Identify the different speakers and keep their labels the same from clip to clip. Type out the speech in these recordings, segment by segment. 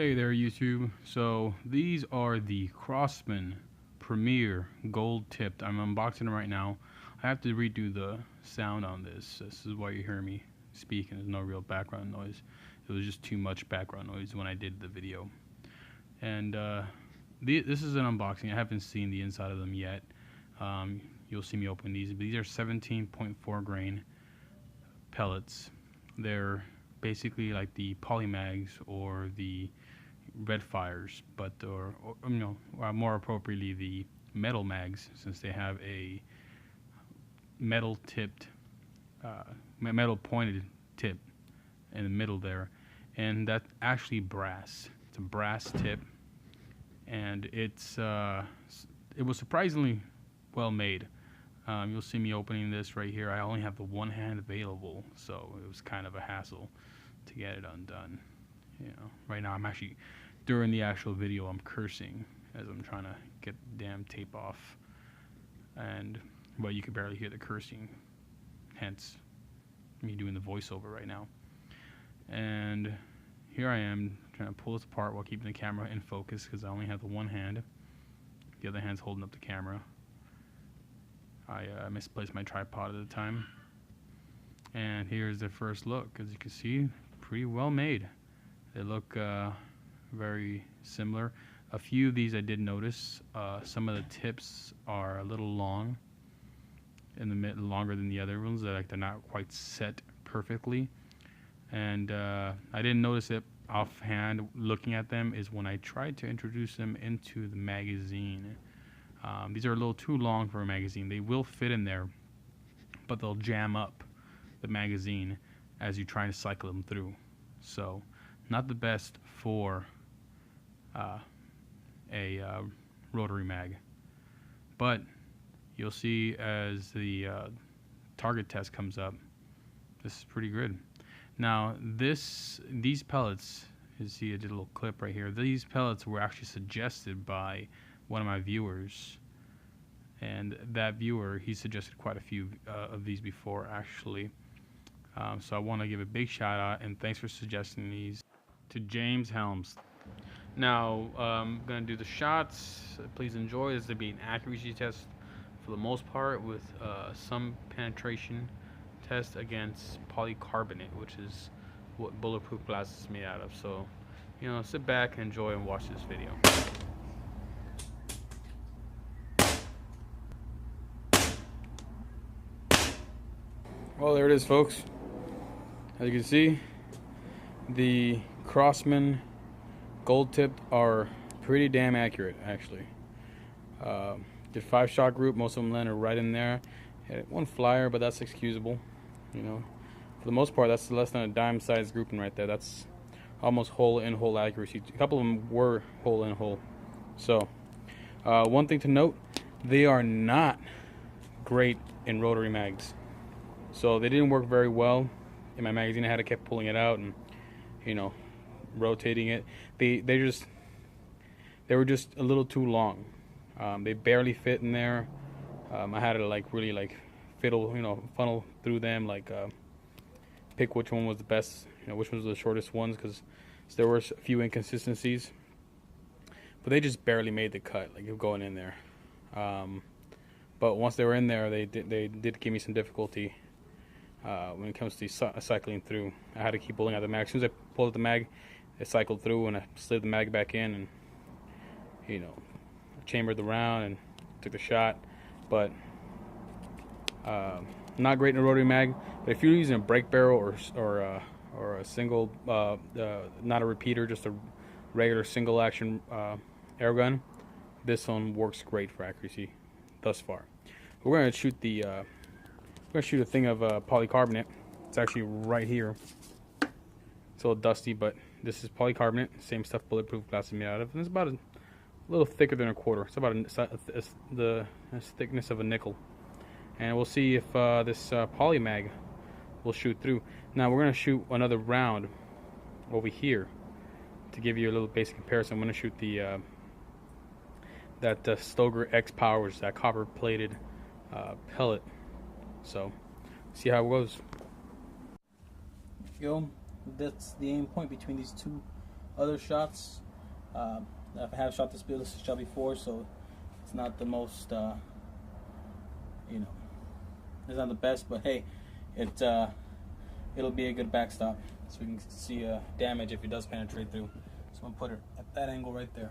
Speaker 1: Hey there YouTube. So these are the Crosman Premier Gold tipped. I'm unboxing it right now. I have to redo the sound on this. This is why you hear me speaking. There's no real background noise. It was just too much background noise when I did the video. And this is an unboxing. I haven't seen the inside of them yet. You'll see me open these. But these are 17.4 grain pellets. They're basically like the Polymags or the red fires, but more appropriately the metal mags, since they have a metal tipped, metal pointed tip in the middle there, and that's actually brass. It's a brass tip, and it was surprisingly well made. You'll see me opening this right here. I only have the one hand available, so it was kind of a hassle to get it undone. Right now I'm actually, during the actual video, I'm cursing as I'm trying to get the damn tape off, but you can barely hear the cursing, hence me doing the voiceover right now. And here I am trying to pull this apart while keeping the camera in focus, because I only have the one hand. The other hand's holding up the camera. I misplaced my tripod at the time. And here's the first look. As you can see, pretty well made. They look very similar. A few of these I did notice. Some of the tips are a little long, in the mid, longer than the other ones. They're not quite set perfectly. And I didn't notice it offhand looking at them is when I tried to introduce them into the magazine. These are a little too long for a magazine. They will fit in there, but they'll jam up the magazine as you try to cycle them through. So not the best for a rotary mag, but you'll see as the target test comes up, this is pretty good. Now these pellets, you see I did a little clip right here. These pellets were actually suggested by one of my viewers, and that viewer, he suggested quite a few of these before actually. So I want to give a big shout out and thanks for suggesting these to James Helms. Now I'm gonna do the shots. Please enjoy. This is to be an accuracy test for the most part, with some penetration test against polycarbonate, which is what bulletproof glass is made out of. So sit back, enjoy, and watch this video. Well, there it is, folks. As you can see, the Crosman Gold tipped are pretty damn accurate, actually. Did 5-shot group, most of them landed right in there. Had one flyer, but that's excusable. For the most part, that's less than a dime size grouping right there. That's almost hole in hole accuracy. A couple of them were hole in hole. So one thing to note, they are not great in rotary mags. So they didn't work very well in my magazine. I had to keep pulling it out and rotating it. They were just a little too long. They barely fit in there. I had to really funnel through them, pick which one was the best, which was the shortest ones, because there were a few inconsistencies. But they just barely made the cut, going in there. But once they were in there, they did give me some difficulty. When it comes to cycling through, I had to keep pulling out the mag. As soon as I pulled out the mag, it cycled through, and I slid the mag back in, and chambered the round and took the shot. But not great in a rotary mag. But if you're using a brake barrel or a single, not a repeater, just a regular single action air gun, this one works great for accuracy thus far. We're going to shoot a thing of polycarbonate. It's actually right here. It's a little dusty, but this is polycarbonate, same stuff bulletproof glass is made out of, and it's about a little thicker than a quarter. It's about the thickness of a nickel. And we'll see if this polymag will shoot through. Now we're going to shoot another round over here to give you a little basic comparison. I'm going to shoot the that Stoker X Power, which is that copper plated pellet. So see how it goes.
Speaker 2: That's the aim point between these two other shots. I have shot this ballistic shell before, so it's not the most, you know, it's not the best, but hey, it'll be a good backstop, so we can see damage if it does penetrate through. So I'm gonna put it at that angle right there.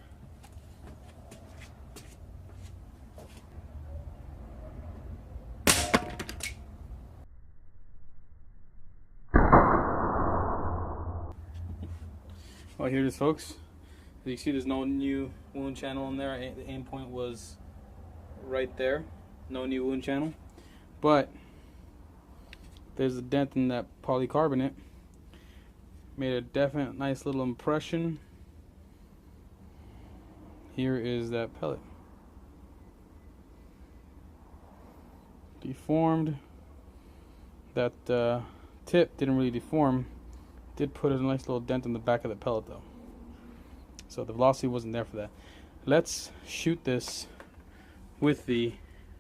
Speaker 2: Oh, here it is, folks. As you see, there's no new wound channel in there. The aim point was right there. No new wound channel. But there's a dent in that polycarbonate. Made a definite nice little impression. Here is that pellet. Deformed. That tip didn't really deform. Did put a nice little dent in the back of the pellet though. So the velocity wasn't there for that. Let's shoot this with the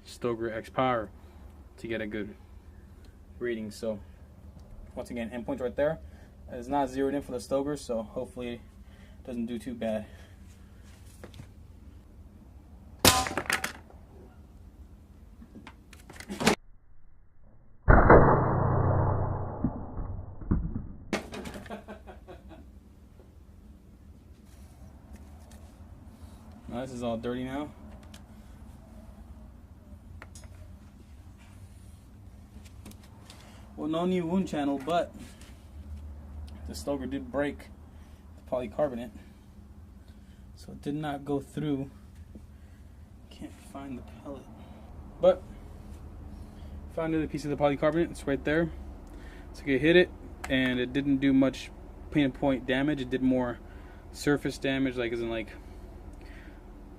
Speaker 2: Stoker X Power to get a good reading. So once again, endpoint right there. It's not zeroed in for the Stoker, so hopefully it doesn't do too bad. Now this is all dirty now. Well, no new wound channel, but the Stoker did break the polycarbonate, so it did not go through. Can't find the pellet, but found another piece of the polycarbonate. It's right there. So I hit it, and it didn't do much pinpoint damage. It did more surface damage, like as in like,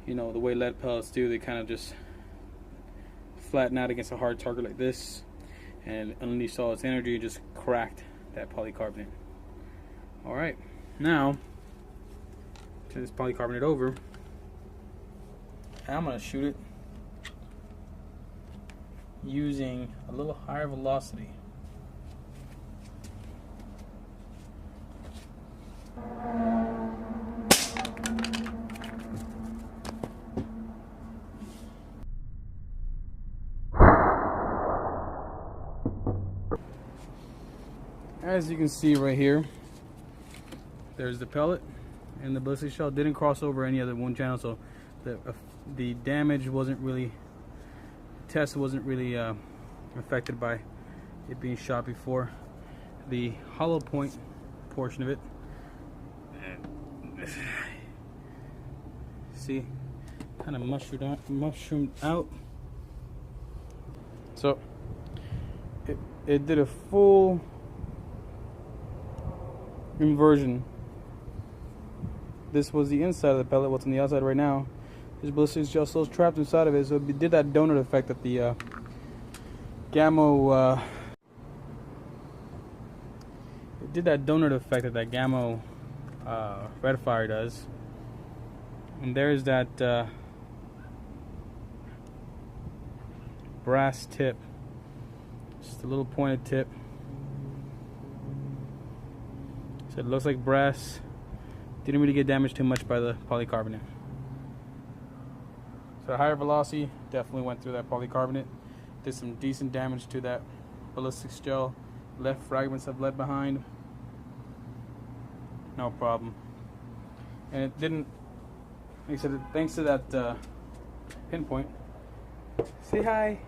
Speaker 2: you know, the way lead pellets do. They kind of just flatten out against a hard target like this, and unleashed all its energy and just cracked that polycarbonate. Alright, now turn this polycarbonate over, and I'm going to shoot it using a little higher velocity. As you can see right here, there's the pellet, and the ballistic shell didn't cross over any other wound channel, so the damage wasn't really, the test wasn't really affected by it being shot before. The hollow point portion of it, see, kind of mushroomed out. So it did a full inversion. This was the inside of the pellet. What's on the outside right now, this ballistic shell still trapped inside of it. So it did that donut effect that the Gamma it did that donut effect that Gamma red fire does. And there's that brass tip, just a little pointed tip. So it looks like brass. Didn't really get damaged too much by the polycarbonate. So higher velocity definitely went through that polycarbonate. Did some decent damage to that ballistic shell. Left fragments of lead behind. No problem. And it didn't, like I said, thanks to that pinpoint. Say hi.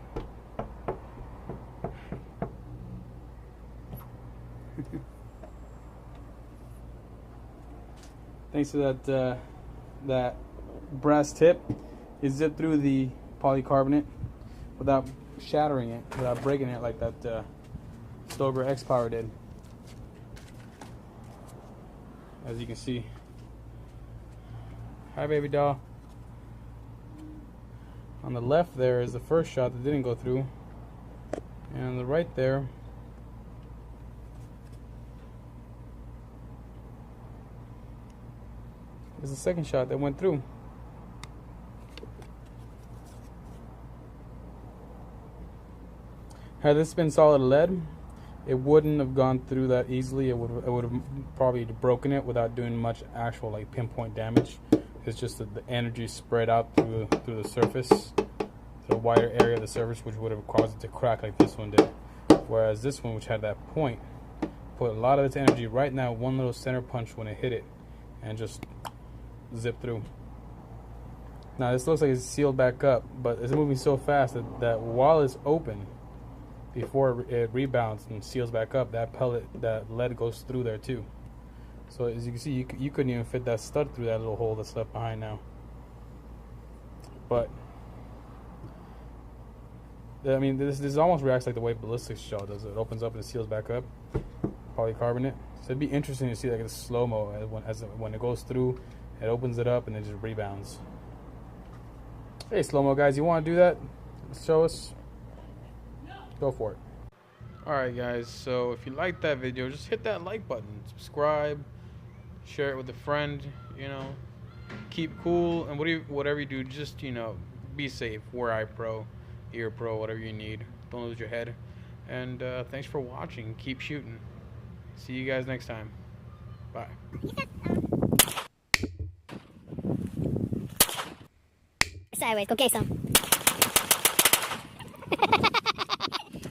Speaker 2: Thanks to that brass tip, it zipped through the polycarbonate without shattering it, without breaking it like that Stoker X Power did. As you can see. Hi, baby doll. On the left there is the first shot that didn't go through, and on the right there is the second shot that went through. Had this been solid lead, it wouldn't have gone through that easily. It would have probably broken it without doing much actual like pinpoint damage. It's just that the energy spread out through the surface, the wider area of the surface, which would have caused it to crack like this one did. Whereas this one, which had that point, put a lot of its energy right now, one little center punch when it hit it, and just zip through. Now this looks like it's sealed back up, but it's moving so fast that while it's open, before it rebounds and seals back up, that lead goes through there too. So as you can see, you couldn't even fit that stud through that little hole that's left behind now. But I mean, this almost reacts like the way ballistic shell does. It opens up and it seals back up, polycarbonate. So it'd be interesting to see like a slow mo when it goes through, it opens it up and it just rebounds. Hey, slow mo guys, you want to do that? Show us. Go for it. Alright guys, so if you liked that video, just hit that like button, subscribe, share it with a friend, you know, keep cool, and whatever you do, just, you know, be safe, wear eye pro, ear pro, whatever you need, don't lose your head, and thanks for watching, keep shooting, see you guys next time, bye.
Speaker 3: Sideways, go get some.